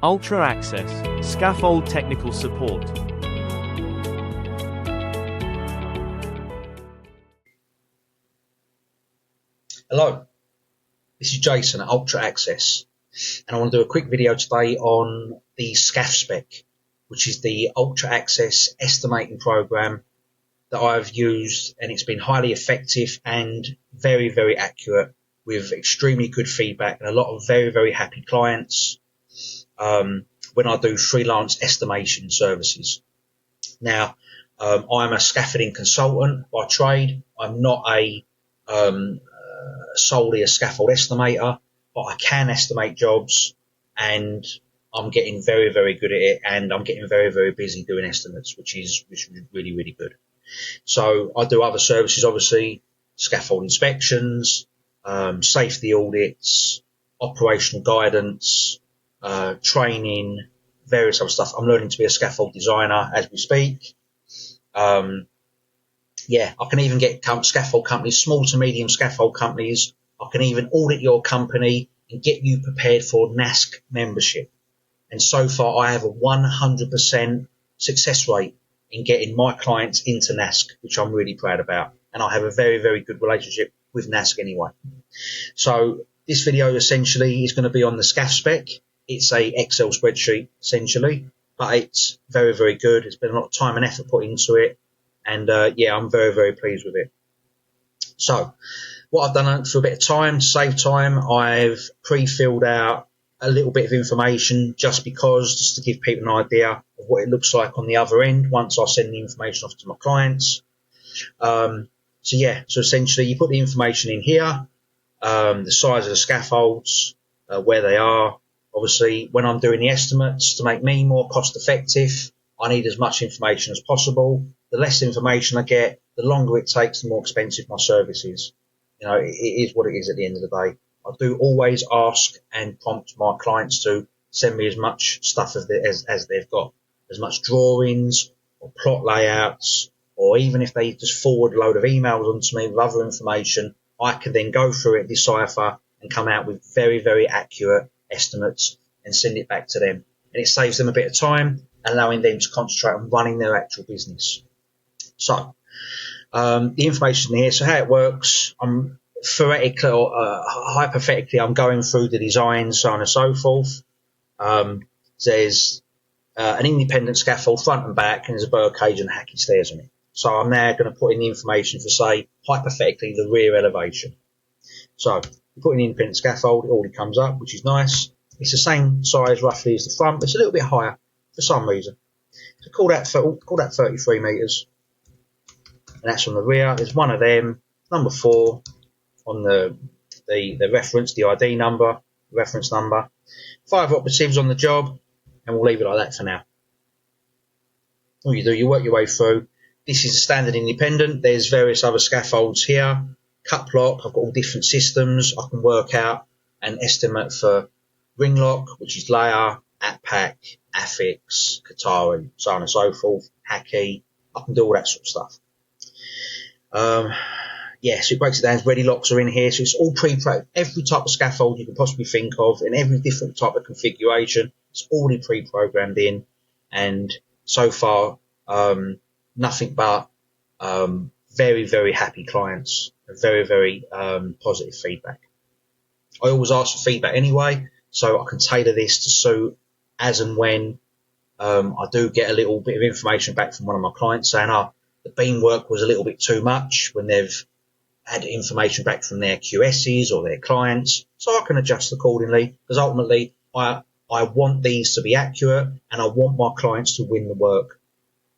Ultra Access, Scaffold Technical Support. Hello, this is Jason at Ultra Access, and I want to do a quick video today on the SCAFF-SPEQ, which is the Ultra Access estimating program that I've used, and it's been highly effective and very, very accurate with extremely good feedback and a lot of very, very happy clients when I do freelance estimation services. Now, I'm a scaffolding consultant by trade. I'm not solely a scaffold estimator, but I can estimate jobs, and I'm getting very, very good at it, and I'm getting very, very busy doing estimates, which is really, really good. So I do other services, obviously, scaffold inspections, safety audits, operational guidance, training, various other stuff. I'm learning to be a scaffold designer as we speak. Yeah, I can even get scaffold companies, small to medium scaffold companies. I can even audit your company and get you prepared for NASC membership. And so far, I have a 100% success rate in getting my clients into NASC, which I'm really proud about. And I have a very, very good relationship with NASC anyway. So this video essentially is going to be on the SCAFF-SPEQ. It's a Excel spreadsheet essentially, but it's very, very good. There's been a lot of time and effort put into it. And yeah, I'm very, very pleased with it. So what I've done for a bit of time, to save time, I've pre-filled out a little bit of information just to give people an idea of what it looks like on the other end once I send the information off to my clients. So yeah, so essentially you put the information in here, the size of the scaffolds, where they are. Obviously, when I'm doing the estimates to make me more cost effective, I need as much information as possible. The less information I get, the longer it takes, the more expensive my service is. You know, it is what it is at the end of the day. I do always ask and prompt my clients to send me as much stuff as they've got, as much drawings or plot layouts, or even if they just forward a load of emails onto me with other information, I can then go through it, decipher, and come out with very, very accurate estimates and send it back to them. And it saves them a bit of time, allowing them to concentrate on running their actual business. So the information here, so how it works, I'm theoretically or hypothetically, I'm going through the design, so on and so forth. There's an independent scaffold front and back, and there's a bird cage and hacky stairs on it. So I'm now going to put in the information for, say, hypothetically, the rear elevation. So you put in the independent scaffold, it already comes up, which is nice. It's the same size roughly as the front, but it's a little bit higher for some reason. So call that 33 metres. And that's on the rear. There's one of them, number 4 on the reference, the ID number, reference number. 5 operatives on the job, and we'll leave it like that for now. All you do, you work your way through. This is a standard independent. There's various other scaffolds here. Cut block, I've got all different systems. I can work out an estimate for ring lock, which is layer, ATPAC, affix, Qatari, so on and so forth, hacky. I can do all that sort of stuff. Yeah, so it breaks it down. Ready locks are in here, so it's all pre-programmed. Every type of scaffold you can possibly think of, in every different type of configuration, it's already pre-programmed in. And so far, nothing but very, very happy clients, and very, very positive feedback. I always ask for feedback anyway, so I can tailor this to suit as and when I do get a little bit of information back from one of my clients saying, the beam work was a little bit too much, when they've had information back from their QSs or their clients, so I can adjust accordingly, because ultimately I want these to be accurate, and I want my clients to win the work.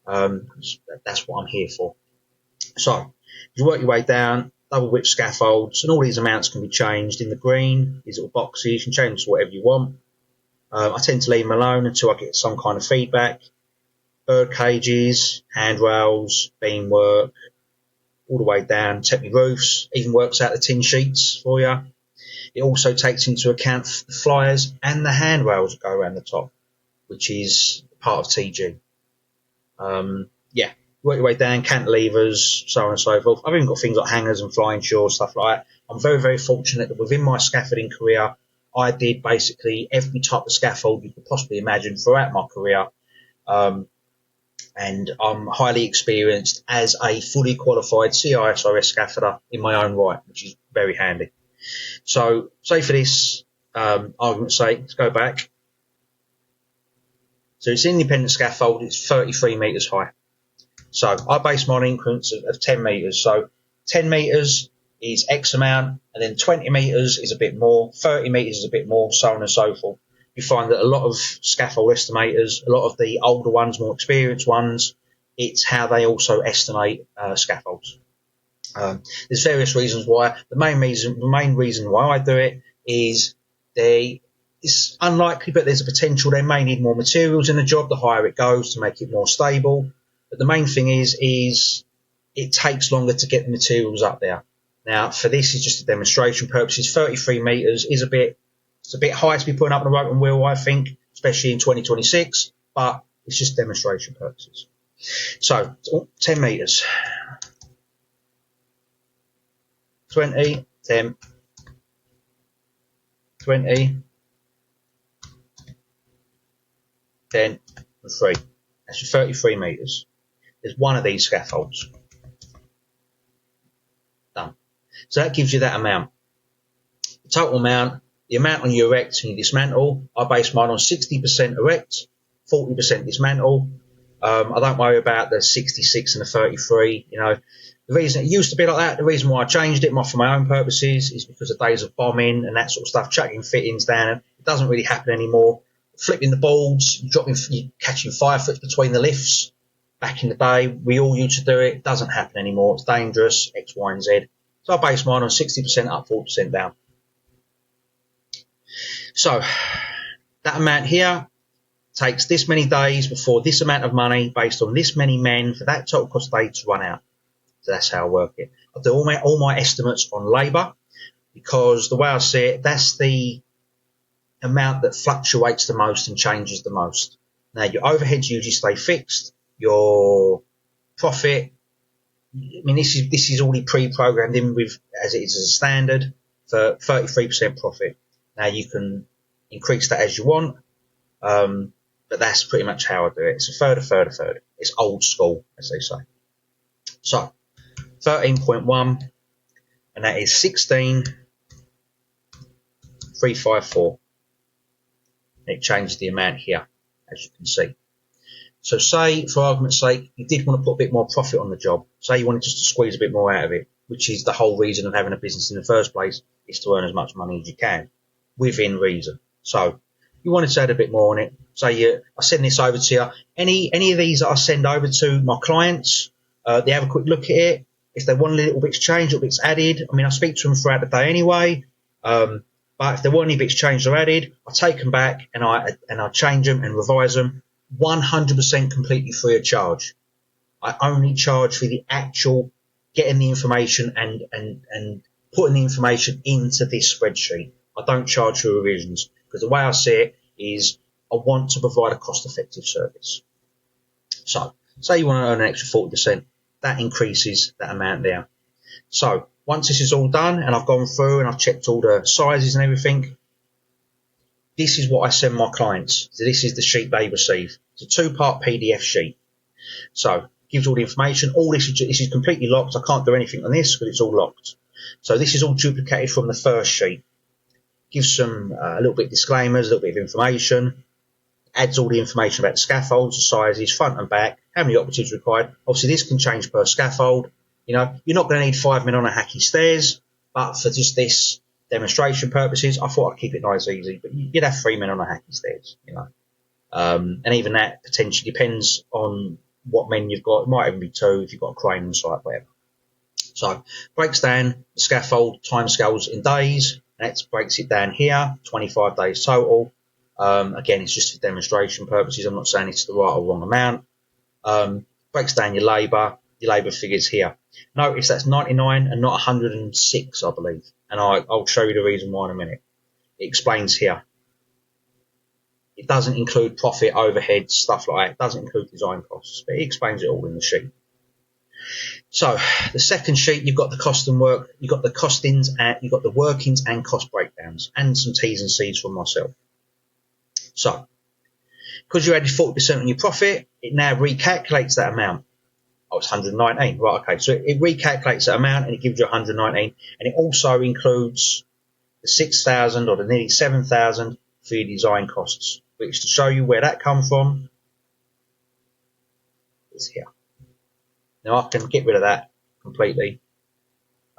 That's what I'm here for. So you work your way down, double width scaffolds, and all these amounts can be changed in the green. These little boxes, you can change to whatever you want. I tend to leave them alone until I get some kind of feedback. Bird cages, handrails, beam work, all the way down, technique roofs, even works out the tin sheets for you. It also takes into account the flyers and the handrails that go around the top, which is part of TG. Yeah, work your way down, cantilevers, so on and so forth. I've even got things like hangers and flying shores, stuff like that. I'm very, very fortunate that within my scaffolding career, I did basically every type of scaffold you could possibly imagine throughout my career. And I'm highly experienced as a fully qualified CISRS scaffolder in my own right, which is very handy. So, say for this argument's sake, let's go back. So it's an independent scaffold, it's 33 metres high. So I base mine on increments of 10 metres. So 10 metres is X amount, and then 20 metres is a bit more, 30 metres is a bit more, so on and so forth. You find that a lot of scaffold estimators, a lot of the older ones, more experienced ones, it's how they also estimate scaffolds. There's various reasons why. The main reason why I do it is it's unlikely, but there's a potential they may need more materials in the job the higher it goes to make it more stable. But the main thing is it takes longer to get the materials up there. Now, for this, it's just a demonstration purposes. 33 metres is it's a bit high to be putting up on a rope and wheel, I think, especially in 2026, but it's just demonstration purposes. So, 10 metres. 20, 10, 20, 10, and 3. That's your 33 metres. There's one of these scaffolds. Done. So that gives you that amount. The total amount, the amount on your erect and your dismantle, I base mine on 60% erect, 40% dismantle. I don't worry about the 66 and the 33. You know, the reason it used to be like that, the reason why I changed it for my own purposes is because of days of bombing and that sort of stuff, chucking fittings down. It doesn't really happen anymore. Flipping the boards, you're catching 5 foot between the lifts. Back in the day, we all used to do it. It doesn't happen anymore. It's dangerous, X, Y, and Z. So I base mine on 60% up, 40% down. So that amount here takes this many days before this amount of money based on this many men for that total cost day to run out. So that's how I work it. I do all my estimates on labour because the way I see it, that's the amount that fluctuates the most and changes the most. Now, your overheads usually stay fixed. Your profit, I mean, this is already pre-programmed in with as it is as a standard for 33% profit. Now you can increase that as you want, but that's pretty much how I do it. It's a third, a third, a third. It's old school, as they say. So 13.1, and that is 16,354. It changes the amount here, as you can see. So say, for argument's sake, you did want to put a bit more profit on the job. Say you wanted just to squeeze a bit more out of it, which is the whole reason of having a business in the first place, is to earn as much money as you can, within reason. So you wanted to add a bit more on it. Say I send this over to you. Any of these that I send over to my clients, they have a quick look at it. If they want a little bits changed, little bits added, I mean, I speak to them throughout the day anyway. But if there want any bits changed or added, I take them back and I change them and revise them. 100% completely free of charge. I only charge for the actual getting the information and putting the information into this spreadsheet. I don't charge for revisions because the way I see it is I want to provide a cost-effective service. So, say you want to earn an extra 40%, that increases that amount there. So, once this is all done and I've gone through and I've checked all the sizes and everything, this is what I send my clients. So this is the sheet they receive. It's a 2-part PDF sheet. So gives all the information. All this is completely locked. I can't do anything on this because it's all locked. So this is all duplicated from the first sheet. Gives some a little bit of disclaimers, a little bit of information. Adds all the information about the scaffolds, the sizes, front and back, how many operatives required. Obviously this can change per scaffold. You know, you're not going to need 5 men on a hacky stairs, but for just this demonstration purposes, I thought I'd keep it nice and easy, but you'd have 3 men on a hacky stairs, you know. And even that potentially depends on what men you've got. It might even be 2 if you've got a crane on site, whatever. So breaks down the scaffold timescales in days. That breaks it down here, 25 days total. Again, it's just for demonstration purposes. I'm not saying it's the right or wrong amount. Breaks down your labour figures here. Notice that's 99 and not 106, I believe. And I'll show you the reason why in a minute. It explains here. It doesn't include profit, overheads, stuff like that. It doesn't include design costs, but it explains it all in the sheet. So the second sheet, you've got the cost and work, you've got the costings, and you've got the workings and cost breakdowns, and some T's and C's from myself. So because you added 40% on your profit, it now recalculates that amount. Oh, it's 119. Right, okay. So it recalculates that amount and it gives you 119. And it also includes the 6,000 or the nearly 7,000 for your design costs, which, to show you where that come from, is here. Now I can get rid of that completely.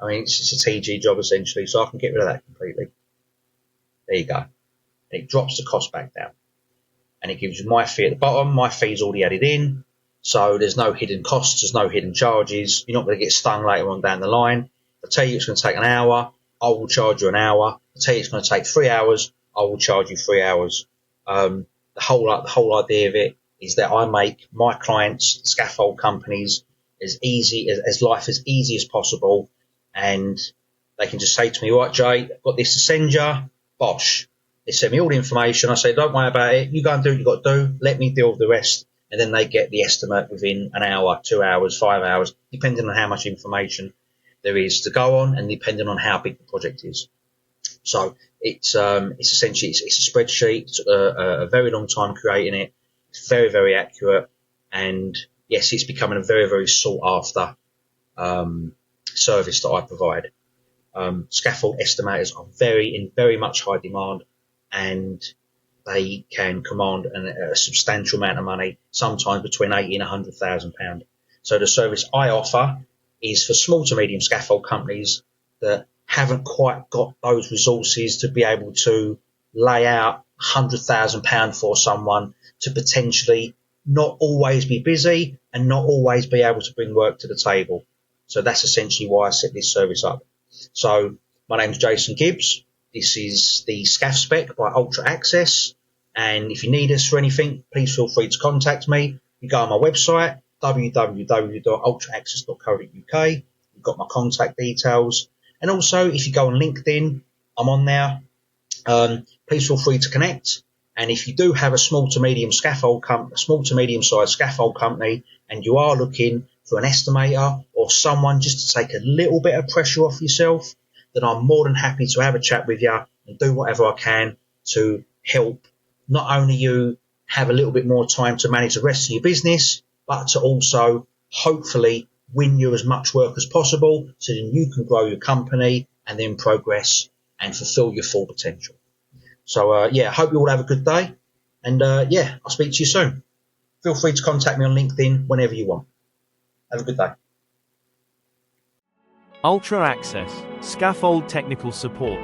I mean, it's just a TG job essentially, so I can get rid of that completely. There you go. And it drops the cost back down. And it gives you my fee at the bottom. My fee's already added in. So there's no hidden costs, there's no hidden charges. You're not going to get stung later on down the line. If I tell you it's going to take an hour, I will charge you an hour. If I tell you it's going to take 3 hours, I will charge you 3 hours. The whole idea of it is that I make my clients, scaffold companies, as life as easy as possible, and they can just say to me, right, Jay, I've got this to send you, bosh. They send me all the information. I say, don't worry about it. You go and do what you've got to do. Let me deal with the rest. And then they get the estimate within an hour, 2 hours, 5 hours, depending on how much information there is to go on and depending on how big the project is. So it's essentially it's a spreadsheet. It took a very long time creating it. It's very, very accurate, and yes, it's becoming a very, very sought after service that I provide. Scaffold estimators are in very much high demand, and they can command a substantial amount of money, sometimes between £80,000 and £100,000. So the service I offer is for small to medium scaffold companies that haven't quite got those resources to be able to lay out £100,000 for someone to potentially not always be busy and not always be able to bring work to the table. So that's essentially why I set this service up. So my name's Jason Gibbs. This is the SCAFF-SPEQ by Ultra Access. And if you need us for anything, please feel free to contact me. You go on my website, www.ultraaccess.co.uk. You've got my contact details. And also, if you go on LinkedIn, I'm on there. Please feel free to connect. And if you do have a small to medium sized scaffold company, and you are looking for an estimator or someone just to take a little bit of pressure off yourself, then I'm more than happy to have a chat with you and do whatever I can to help not only you have a little bit more time to manage the rest of your business, but to also hopefully win you as much work as possible so then you can grow your company and then progress and fulfill your full potential. So, I hope you all have a good day. And, I'll speak to you soon. Feel free to contact me on LinkedIn whenever you want. Have a good day. Ultra Access, Scaffold Technical Support.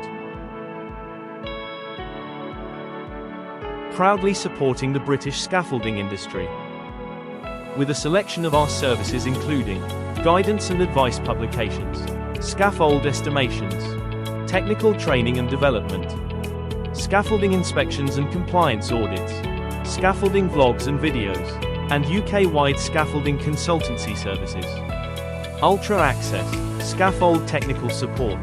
Proudly supporting the British scaffolding industry. With a selection of our services including guidance and advice publications, scaffold estimations, technical training and development, scaffolding inspections and compliance audits, scaffolding vlogs and videos, and UK-wide scaffolding consultancy services. Ultra Access, Scaffold Technical Support.